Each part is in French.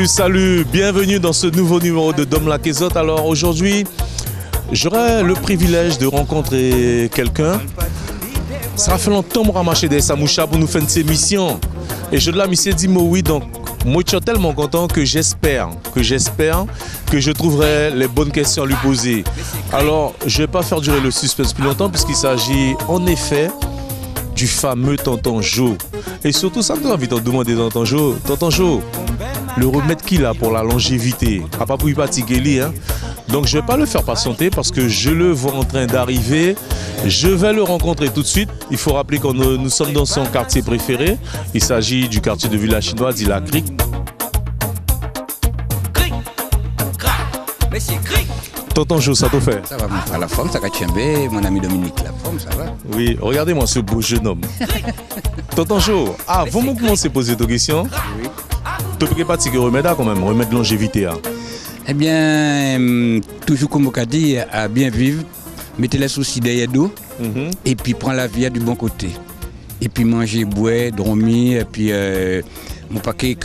Salut, bienvenue dans ce nouveau numéro de Dom la Kézot. Alors aujourd'hui, j'aurai le privilège de rencontrer quelqu'un. Ça a fait longtemps que je marché des Samoucha pour nous faire une émission. Et je l'ai mis dit oui, donc moi je suis tellement content que j'espère que je trouverai les bonnes questions à lui poser. Alors je ne vais pas faire durer le suspense plus longtemps puisqu'il s'agit en effet du fameux Tonton Joe. Et surtout, ça me donne envie de demander Tonton Joe. Tonton Joe, le remède qu'il a pour la longévité, à pas pour y fatiguer, hein. Donc je ne vais pas le faire patienter parce que je le vois en train d'arriver. Je vais le rencontrer tout de suite. Il faut rappeler que nous sommes dans son quartier préféré. Il s'agit du quartier de Village Chinois, dit la Crique. Tonton Joe, ça te fait? Ça va, à la forme, ça va bien, mon ami Dominique, la forme, ça va. Oui, regardez-moi ce beau jeune homme. Tonton Joe, vous me commencez à poser des questions. Oui. Tu peux pas te remède quand même, remède longévité. Hein. Eh bien, toujours comme on a dit, à bien vivre, mettez les soucis derrière nous, et puis prendre la vie du bon côté. Et puis manger, boire, dormir, et puis mon paquet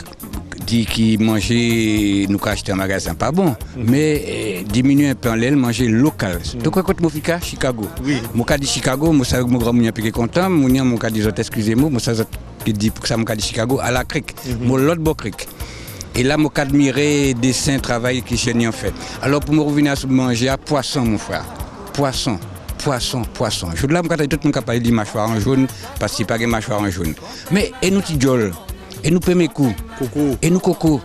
dit qu'il mangeait, nous acheter un magasin pas bon, mais diminuer un peu en l'aile, manger local. Donc quand mon fika Chicago. Oui. Mon cas dit Chicago, moi ça mon grand mounien piqué content, mounien mon cas dit excusez-moi, moi ça dit pour ça mon cas dit Chicago à la crique, mon l'autre beau crique. Et là, je admiré des saints travail qui génie en fait. Alors pour me revenir à manger à poisson mon frère, poisson. Je là, je tout le monde capable de dire mâchoire en jaune parce qu'il n'y a pas de mâchoire en jaune. Mais et nous petits jol. Et nous premier coup. Coco. Et nous coco.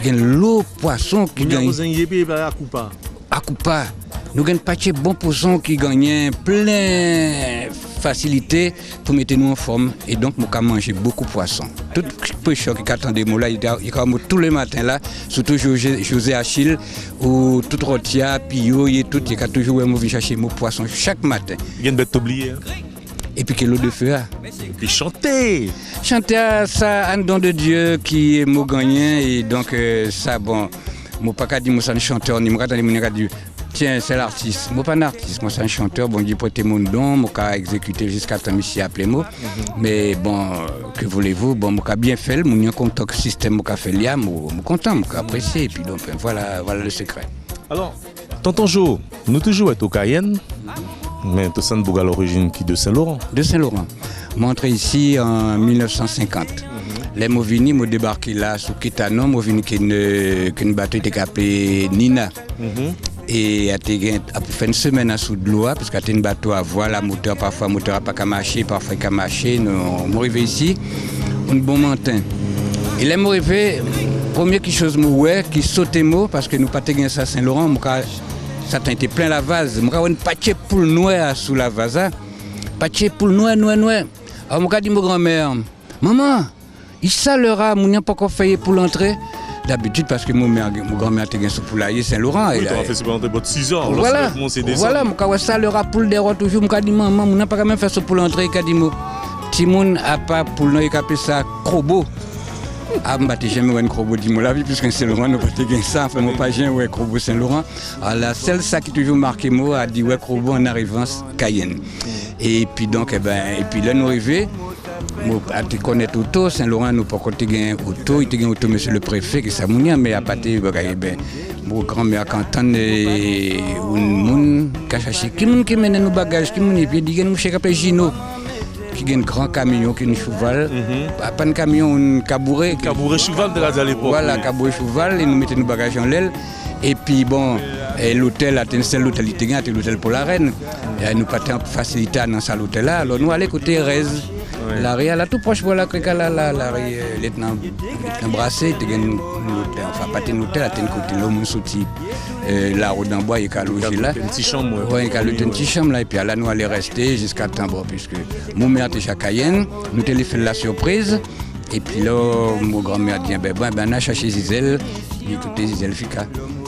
Il y a l'eau poisson qui gagne. À coupa. Nous avons pas de bons poissons qui gagnent plein facilité pour mettre nous en forme. Et donc, nous avons mangé beaucoup de poissons. Tout pêcheur qui attend des mots là, il y a tous les matins là, surtout José Achille, ou tout Rotia, Pio, et tout, il y a toujours un chercher mon poisson chaque matin. Il y a une bête oubliée. Et puis que l'eau de feu. Et puis chanter. Chanter, ça, un don de Dieu qui est mon gagnant. Et donc, ça, bon, moi, pas qu'à dire, moi, c'est un chanteur, ni moi, qu'à dire, tiens, c'est l'artiste. Moi, pas un artiste, moi, c'est un chanteur. Bon, Dieu prête mon don, moi, qu'à exécuter jusqu'à temps, ici, appelé moi. Mais bon, que voulez-vous? Bon, moi, qu'à bien fait, moi, n'y content que le système, moi, qu'à fait là, moi, content, moi, qu'à apprécier. Et puis, donc, voilà le secret. Alors, Tonton Joe, nous toujours être au Cayenne. Mais tu sens à l'origine qui de Saint-Laurent? De Saint-Laurent. Je suis entré ici en 1950. Les mots venus, je débarqué là sous Kitano, je venu qu'une bateau était appelée Nina. Et après fait une semaine sous de l'eau, parce qu'il y a un bateau à voile, la moteur, parfois le moteur n'a pas marché, parfois il a marché. Nous sommes arrivés ici, un bon matin. Et là, je suis arrivé, première chose qui sautait parce que nous n'avons pas ça à Saint-Laurent. Ça a été plein la vase. Je suis un paquet poule noire sous la vase. Paquet poule noire. Alors, je dis à ma grand-mère, maman, il salera, je n'ai pas encore fait pour l'entrée. D'habitude, parce que mon grand-mère a été sous poulailler Saint-Laurent. Oui, tu as fait ça pendant 6 ans. Voilà, je salera pour le toujours. Je dis, maman, je n'ai pas quand même fait ça pour l'entrée. Je dis, Timoun n'a pas pour l'entrée, il a appelé ça crobo. Ah, je n'ai jamais vu un crobo de la vie, puisque Saint-Laurent n'a pas été ça. Enfin, je n'ai pas jamais vu un crobo Saint-Laurent. Alors, la seule ça qui a toujours marqué moi, a dit ouais, crobo en arrivant Cayenne. Et puis, donc, et puis là, nous arrivons. Je connais auto, Saint-Laurent, nous pas côté gain auto, il y a auto monsieur le préfet qui s'amounia, mais à partir mon grand-mère Canton et un monde qui mène nos bagages, qui mène puis dit nous chez appelé Gino. Qui a un grand camion qui est un cheval, pas un camion, un cabouret. Cabouret cheval de à l'époque. Voilà, cabouret cheval, et nous mettons nos bagages en l'aile. Et puis bon, l'hôtel, l'hôtel était l'hôtel pour la reine. Et nous pas de facilité dans cet hôtel-là. Alors nous allons côté Rez. Ouais. La Ria, là tout proche, voilà, la lieutenant Brassé, enfin pas un hôtel, à un côté, là, on sorti la route d'en bois, il y a logé là. Une petite chambre, oui. Il y a une petite chambre là, et puis là, nous allons rester jusqu'à temps, puisque mon mère était à Cayenne, nous avons fait la surprise. Et puis là, mon grand-mère dit, on a cherché Zizel, il écoutait Zizel Fika.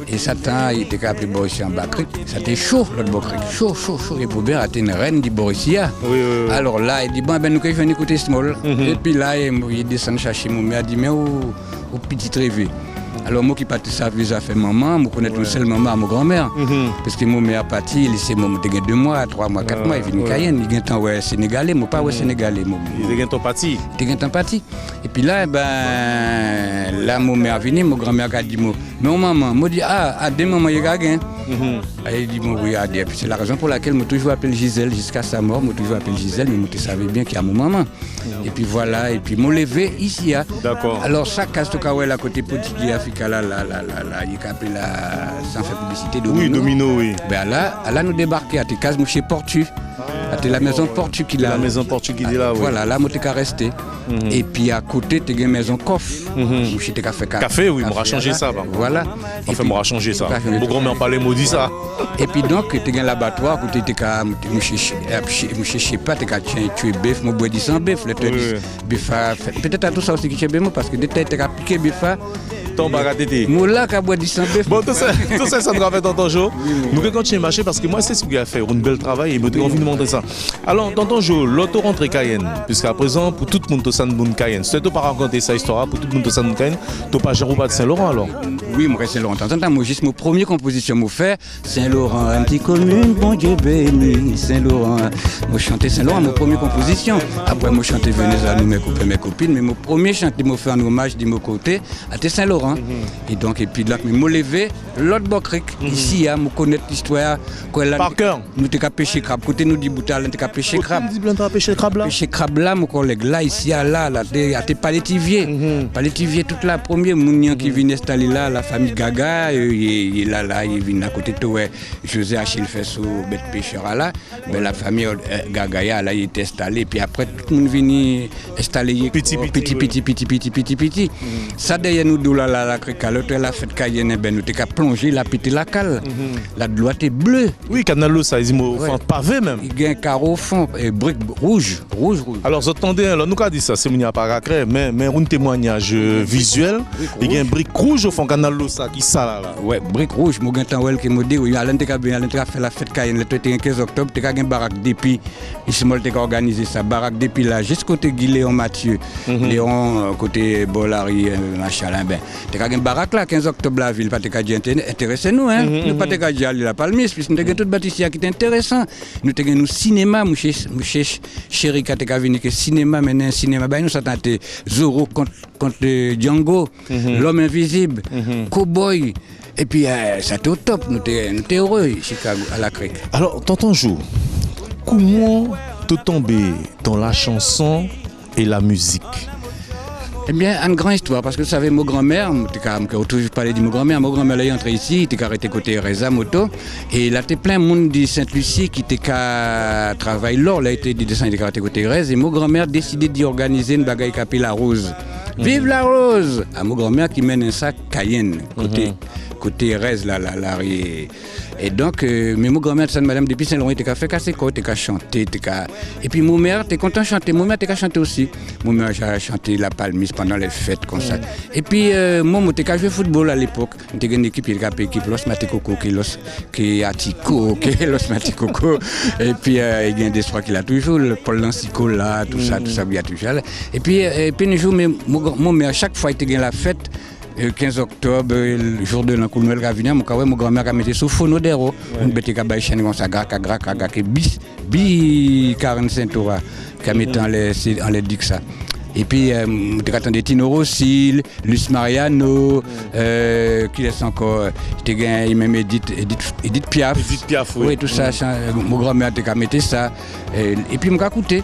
Et Satan, il était appelé Borissia en Bakrik. C'était chaud, l'autre Bakrik. Chaud. Et Poubert était une reine de Borissia. Oui. Alors là, il dit, nous allons écouter Small. Et puis là, il descend chercher mon mère, il dit, mais au petit rêvé. Alors moi qui parti service à faire maman, je connais tout seul maman à mon grand-mère. Parce que mon mère parti, il s'est mon 2 mois, 3 mois, 4 mois, il vient de Cayenne, il est en sénégalais, moi pas sénégalais. Il est en parti. Il est en parti. Et puis là, là mon mère venu, mon grand-mère a dit mais mon maman, moi dit à des moments il y a gagné. Il dit oui, à dire. C'est la raison pour laquelle je toujours appelle Gisèle jusqu'à sa mort, je toujours appelle Gisèle, mais je savais bien qu'il y a mon maman. Et puis voilà, et puis mon levé ici. D'accord. Alors ça casse tout cas la côté politique Africa là, il a appelé la sans faire publicité Domino. Oui, Domino, oui. Ben là nous débarquer à tes cases chez Portu. C'était la maison Portu qui la maison Portu qui est là, oui. Voilà, là, je suis resté. Et puis à côté, tu as une maison coffre. Je suis fait café, oui, on va changer ça. Voilà. Enfin, on va changer ça. Mon grand-mère parlait, maudit ça. Et puis donc, tu as un laboratoire, tu as je sais pas, tu as tué bœuf, je bois 10 bœuf. Peut-être à tout ça aussi qui est parce que tu as piqué bœuf. Tombe à tété. Moula qui a boit 10 bœuf. Bon, tout ça, ça nous a fait tonton Jo. Nous continuons à marcher parce que moi, c'est ce qu'il a fait. Un bel travail et j'ai envie de montrer ça. Alors, tonton Jo, l'auto rentre Cayenne. Puisqu'à présent, pour tout le monde, tu as Cayenne. Si tu n'as pas raconté sa histoire, pour tout le monde, tu as Cayenne, tu n'as pas Jérôme de Saint-Laurent alors? Oui, moi, Saint-Laurent. Moi, juste mon premier composition, moi, fait Saint-Laurent, un petit commune, bon Dieu béni, Saint-Laurent. Moi, chantais Saint-Laurent, mon premier composition. Après, moi, chantais Venise à nous, mes copains, mes copines. Mais mon premier chanté, moi, fait un hommage de mon côté à Saint-Laurent. Et donc, et puis là, je me levé, l'autre Bocric, ici, je connais l'histoire. Par cœur. Nous avons pêché crabe. Côté nous dit Boutal, nous avons pêché crabe. Pêché crabe là? Pêché crabe là, mon collègue, là, ici, là, t'es palétivier. Palétivier, toute la première mounion qui vient installer là, la famille Gaga, il est là, il vient à côté de toi, José Achille fait sous bête pêcheur là. Ben, la famille Gaga, là, il est installé. Puis après, tout le monde vient installer. Petit. Ça, derrière nous, la crique, la fête Cayenne, ben, nous t'es plongé, la pété la cale. La de l'eau est bleue. Oui, canal ça, ils m'ont pavé même. Il y a un carreau au fond, et brique rouge. Alors, vous entendez, alors, nous, dit ça, c'est mon paracré, mais un témoignage visuel, il y a un brique rouge au fond, canal ça, qui ça là. Ouais, brique rouge, moi, j'ai un qui me dit, oui, à l'intérieur, fait la fête Cayenne, le 15 octobre, tu as une baraque d'épi, ici, moi, j'ai organisé ça, baraque d'épi là, juste côté Léon Mathieu, Léon, côté Bolari, machin, ben, tu as une baraque là, 15 octobre, la ville, pas de cas intéressez nous, hein, nous pas de cas aller la Palmis, puisque nous avons tout bâti ici qui est intéressant. Nous avons un cinéma, mon chéri, qui a venu que cinéma, maintenant cinéma, ben nous s'attendons Zorro contre Django, l'homme invisible, Cowboy. Et puis, ça était au top, nous étions heureux, Chicago, à la crique. Alors, tonton Jo, comment tu tombé dans la chanson et la musique? Eh bien, une grande histoire, parce que vous savez, mon grand-mère, je toujours parlé de mon grand-mère est entrée ici, il était arrêté côté Reza Moto, et là, il y a plein de monde de Sainte-Lucie qui était qu'à travailler l'or, là, il était descendu, il était arrêté côté Reza, et mon grand-mère a décidé d'organiser une bagaille qui s'appelle la Rose. Vive la Rose! À mon grand-mère qui mène un sac Cayenne, côté Reza, la et donc, mais mon grand-mère, madame, depuis Saint-Laurent, il était fait casser quoi, il était chanter, et puis mon mère, t'es content de chanter, mon mère, t'es chanter aussi. Mon mère, j'ai chanté la Palmise pendant les fêtes comme ça. Et puis, moi, j'étais joué football à l'époque. J'étais une équipe, l'équipe Los Maticoco, qui est Atico, qui est Los Maticoco. Et puis, il y a des soirs qu'il a toujours, le Paul Lancico là, tout ça, il y a toujours. Et puis, un jour, mon mère, chaque fois, il était la fête. 15 octobre, le jour de l'Uncle Noël Ravina, mon grand-mère a mis sous Fonodero. On bête à chaîne comme ça, qui bi 45 tours, qui a mis en les dix ça. Et puis, on attendait Tino Rossi, Luce Mariano, qui laisse encore, il même Edith Piaf. Edith Piaf, oui. Tout ça, mon grand-mère a mis ça. Et puis, on a écouté.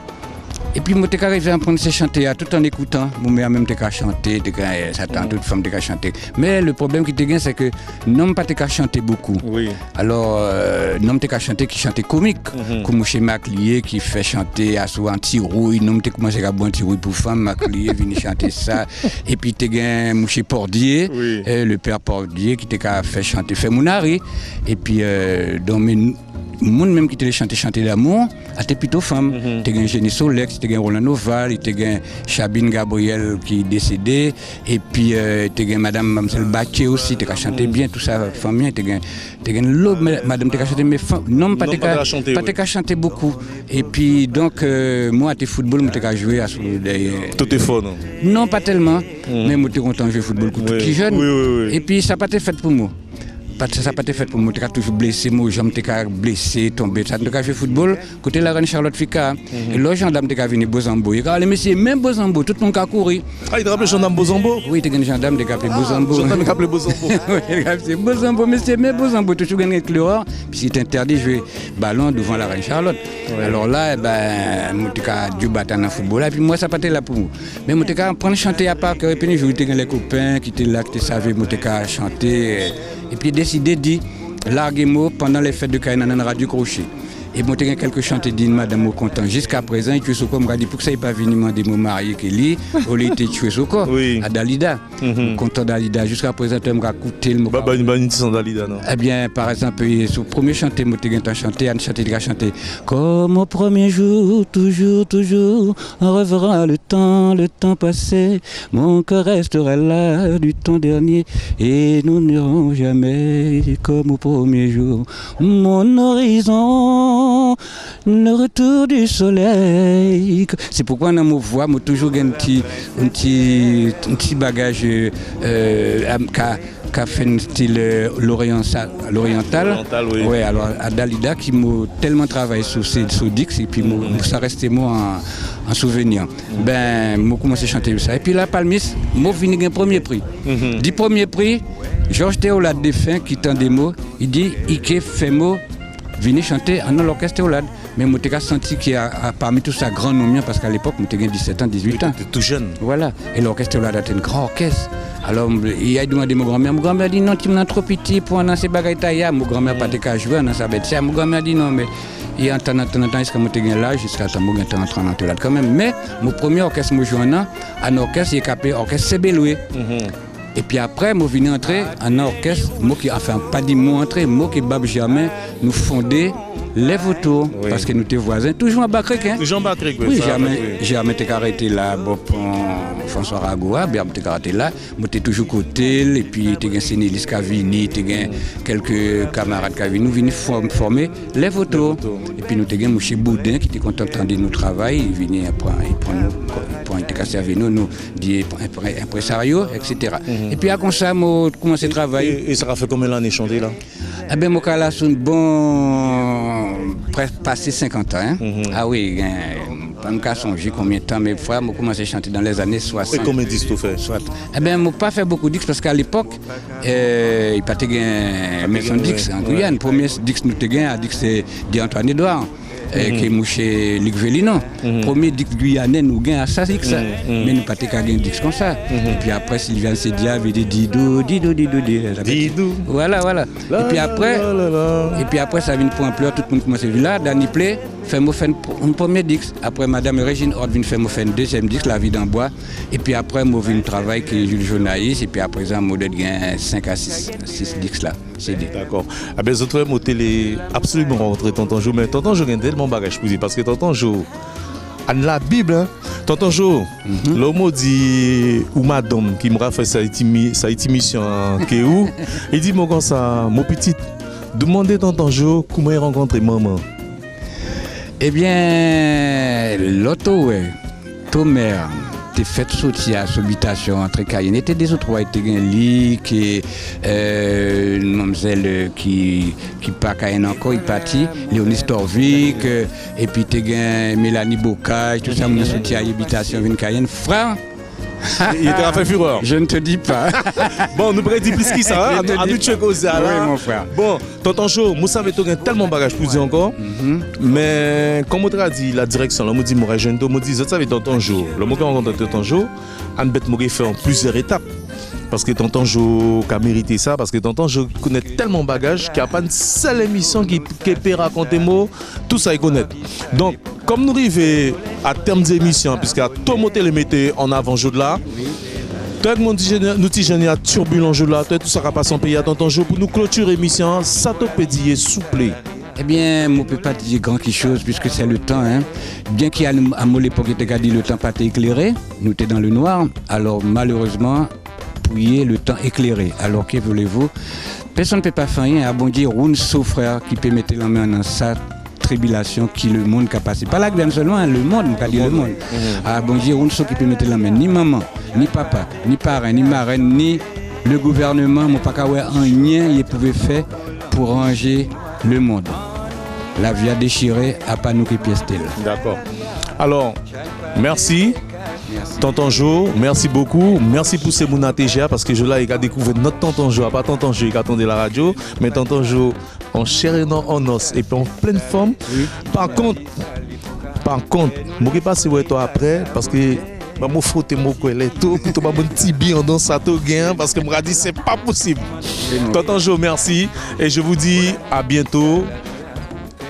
Et puis, moi, j'ai arrivé à apprendre à chanter tout en écoutant. Mon mère même a chanté, toute femme a chanté. Mais le problème qui était, c'est que non pas a chanté beaucoup. Oui. Alors, non a chanté qui chantait comique. Comme chez Maclier qui fait chanter à soi un tirouille. Non a commencé à boire un tirouille pour femme. Maclier vient chanter ça. Et puis, tu as chez Pordier, le père Pordier qui t'a fait chanter Fémounari. Et puis, dans mes monde même qui te chanter d'amour, était plutôt femme. Tu as Jenny Solex, tu as Roland Oval, tu as Chabine Gabriel qui est décédée, et puis tu as Madame Mamselle Baché aussi, tu as chanté bien, tout ça, femme bien, tu as l'autre Madame, tu as chanté, mais non, pas tu as chanté beaucoup. Et puis donc, moi, à football, je t'ai joué à tout est faux, non? Non, pas tellement, mais je suis content de jouer au football tout petit jeune. Oui. Et puis ça n'a pas été fait pour moi. Ça n'a pas été fait pour moi. Je suis toujours blessé, moi, je suis blessé, tombé. Ça ne jouer au football, côté la reine Charlotte Fika. Et là, gendarme est venu Bozambo. Il a les messieurs, même Bozambo, tout le monde a couru. Ah, il t'a appelé gendarme Bozambo? Oui, il y a un gendarme qui a appelé Bozambo. Gendarme qui a appelé Bozambo. Oui, il a appelé Bozambo, monsieur, mais Bozambo, toujours gagné avec l'horreur. Puis c'est interdit de jouer ballon devant la reine Charlotte. Ouais. Alors là, je suis dû battre dans le football. Et puis moi, ça n'a pas été là pour moi. Mais je suis prendre chanter à part, et puis je jouais les copains qui étaient là, qui savaient, je suis chanter. Et puis décidé de dire, larguez-moi pendant les fêtes de Kaina dans Radio Crochet. Et moi, j'ai quelques chantés d'une madame au content. Jusqu'à présent, il tué comme dit pour que ça n'ait pas venu demander mon mari qui lit, au lieu de tuer au corps, à Dalida. Content Dalida. Jusqu'à présent, tu m'as écouté le mot. Dalida, non? Eh bien, par exemple, sur le premier chanté, moi, j'ai chanté, comme au premier jour, toujours, on reverra le temps passé. Mon cœur restera là du temps dernier et nous n'irons jamais comme au premier jour. Mon horizon. Le retour du soleil. C'est pourquoi dans mon voix, j'ai toujours un petit bagage qui a fait un style l'oriental. Oui. Ouais, alors à Dalida qui m'a tellement travaillé sur Dix et puis ça restait moi en souvenir. Ben, j'ai commencé à chanter ça. Et puis la Palmis, j'ai fini un premier prix. Du premier prix, Georges Théolade défunt qui tend des mots, il dit Ike Femo. Venez chanter dans l'orchestre Théolade. Mais je me senti qu'il y a parmi tout ça grand nom parce qu'à l'époque, je 17 ans, 18 ans. Tu étais tout jeune. Voilà. Et l'orchestre Théolade était un grand orchestre. Alors, il a demandé à mon grand-mère. Mon grand-mère a dit non, tu es trop petit pour en ces bagailles. Mon grand-mère n'a pas joué dans sa bête. Mon grand-mère a dit non, mais il y a un temps, jusqu'à mon là, jusqu'à temps, je suis entré en Théolade quand même. Mais mon premier orchestre, je joue un orchestre, il est appelé Orchestre Cébéloué. Et puis après, je suis entrer en orchestre, enfin pas dit moi entrer, moi qui Bab Germain, nous fondé les Vautours, parce que nous étions voisins, toujours à Bacrec. Toujours à Bacrec, oui. Germain était arrêté là, François Ragoua, Germain était arrêté là, moi j'étais toujours côté, et puis il y a Sénélis Cavini, il y a quelques camarades Cavini, nous venons former les Vautours. Et puis nous avons M. Boudin qui était content de nous travailler, il venait prendre un servi nous, des impresarios, etc. Et puis à comme ça, j'ai commencé à travailler. Et ça a fait combien d'années chanter là? Eh bien, moi, là, c'est passé 50 ans. Ah oui, je ne sais pas songer combien de temps, mais frère, j'ai commencé à chanter dans les années 60. Et combien de disques tu fais? Eh bien, je n'ai pas fait beaucoup de disques parce qu'à l'époque, il n'y a pas de maison de disques en Guyane. Le premier disque que nous avons, c'est d'Antoine Edouard. Qui est chez Luc Vélino. Premier disque guyanais, nous gagnons à ça, mais nous pas qu'à gagner un disque comme ça. Et puis après, Sylviane Sedia, il dit Didou. Voilà. Et puis après, ça vient pour un pleur, tout le monde commence à vivre là. Danny Play, fait un premier disque. Après, Madame Régine Hort vient faire un deuxième disque, La vie d'en bois. Et puis après, moi, je travaille avec Jules Jonaïs. Et puis après, je gagne 5 à 6 disques là. D'accord. Ah ben, je trouve mon télé absolument rentré Tonton Jo, mais Tonton Jo gagne tellement bagage pour dire parce que Tonton Jo, en la Bible, hein, Tonton Jo, l'homme dit ou madame qui m'a fait sa émission en Kéou, il dit moi comme ça, mon petit, demandez Tonton Jo comment il rencontre maman. Eh bien, l'auto, ton mère. Fait sortir à l'habitation entre Cayenne. Il y a des autres qui étaient lit, une mademoiselle qui pas Cayenne encore, il parti, Léonie Storvik, et puis il y a Mélanie Bocage, tout ça, on a sorti à l'habitation d'une Cayenne. Frère, il était à faire fureur. Je ne te dis pas. Bon, nous pourrions dire plus que ça, à nous tuer cause là. Oui, mon frère. Bon, Tonton Jo, moi savais que tu as tellement de bagages pour dire encore. Mais comme on t'a dit, la direction, là, on dit, moi, je dis, je savais Tonton Jo. Le mot qu'on rencontre Tonton Jo, on va faire en plusieurs étapes. Parce que Tonton Jo a mérité ça, parce que Tonton Jo connaît tellement de bagages qu'il n'y a pas une seule émission qui peut raconter mots, tout ça il connaît. Donc, comme nous arrivons à terme d'émission, puisque tout le monde les mettait en avant jour de là, tout le monde nous a turbulent jour de là, tout ça va passer en pays à Tonton Jo pour nous clôturer l'émission, ça te peut dire souple. Eh bien, je ne peux pas dire grand chose puisque c'est le temps. Hein. Bien qu'il y a à mon époque, dit le temps pas éclairé, nous étions dans le noir. Alors malheureusement, prier le temps éclairé. Alors que voulez-vous? Personne ne peut pas faire rien. À bon dire, un seul frère qui peut mettre la main dans sa tribulation qui le monde a passé. Pas la graine seulement, hein, le monde, on dit le monde. À bon dire, un seul qui peut mettre la main. Ni maman, ni papa, ni parrain, ni marraine, ni le gouvernement, mon pas un lien il pouvait faire pour ranger le monde. La vie a déchiré, à pas nous qui pièce. D'accord. Alors, merci. Tonton Jo, merci beaucoup. Merci pour ces mouna TGA parce que je l'ai découvert notre Tonton Jo, pas Tonton Jo qui attendait la radio, mais Tonton Jo en chair et en os et puis en pleine forme. Oui. Par contre, je ne vais pas passer toi après parce que je vais frotter mon collet tout, puis je vais mon petit bien dans ça tout gain parce que je me dis c'est pas possible. Tonton Jo, merci et je vous dis à bientôt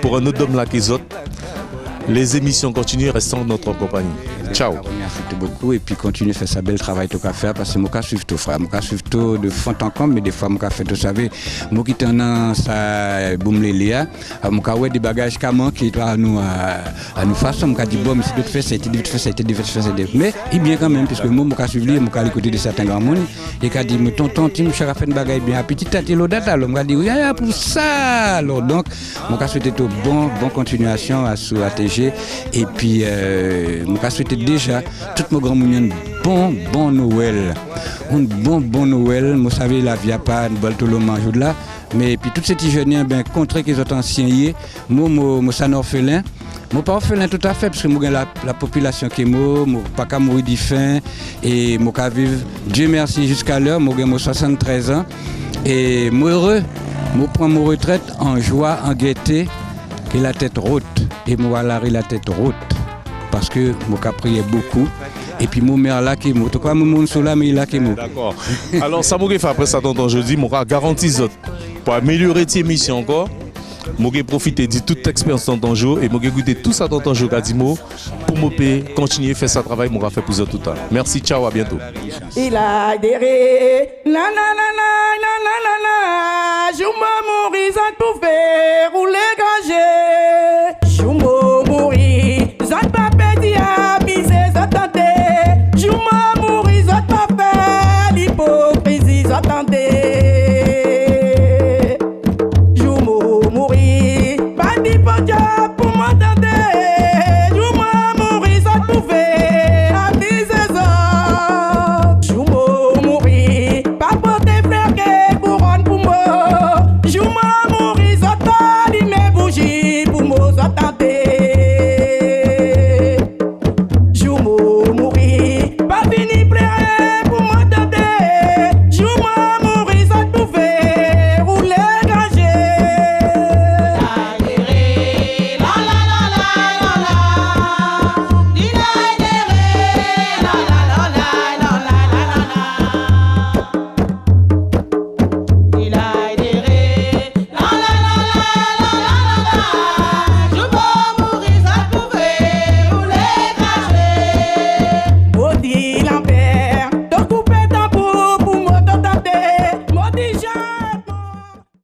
pour un autre Dom La Kézot. Les émissions continuent, restons dans notre compagnie. Ciao. Merci beaucoup et puis continue à faire ça bel travail tout qu'à faire parce que moi je suis tout frère, moi je suis tout de fond en comble mais des fois moi fait tout savez, moi qui t'en a ça boum lélia, moi ouais des bagages comment qui doit nous à nous façon moi dit bon mais si tu fais ça, tu fais ça, tu fais ça, mais il bien quand même puisque moi suivre moi l'écouter de certains grands monde et qu'a dit tonton Tim cher fait une bagaille bien petit à petit l'odata moi dit oui pour ça alors donc moi souhaiter tout bon continuation à sous ATG et puis moi souhaiter déjà tout mon grand monde bon Noël. Un bon Noël, vous savez la vie a pas une balle tout le manjou là, mais puis tous ces petits jeunes ben contre qu'ils ont anciens moi ça orphelin. Moi pas orphelin tout à fait parce que moi la population qui est moi pas qu'à mourir de faim et moi qu'à vivre Dieu merci jusqu'à l'heure moi j'ai 73 ans et moi heureux moi prends mon retraite en joie en gaieté et la tête haute et moi la tête haute. Parce que moi j'ai prié beaucoup et puis mon mère là qui m'a tout comme mon sola mais là qui m'a. D'accord. Alors ça m'a fait après ça tonton jeudi moi garantis pour améliorer cette émission encore. Moi j'ai profité de toute expérience tonton Jo et moi j'ai goûté tout ça tonton Jo Gadimo pour me continuer à faire ça travail moi fait pour tout le temps. Merci, ciao, à bientôt. Il a adhéré, la la la la la la la la, je m'en mourir ça tout fait.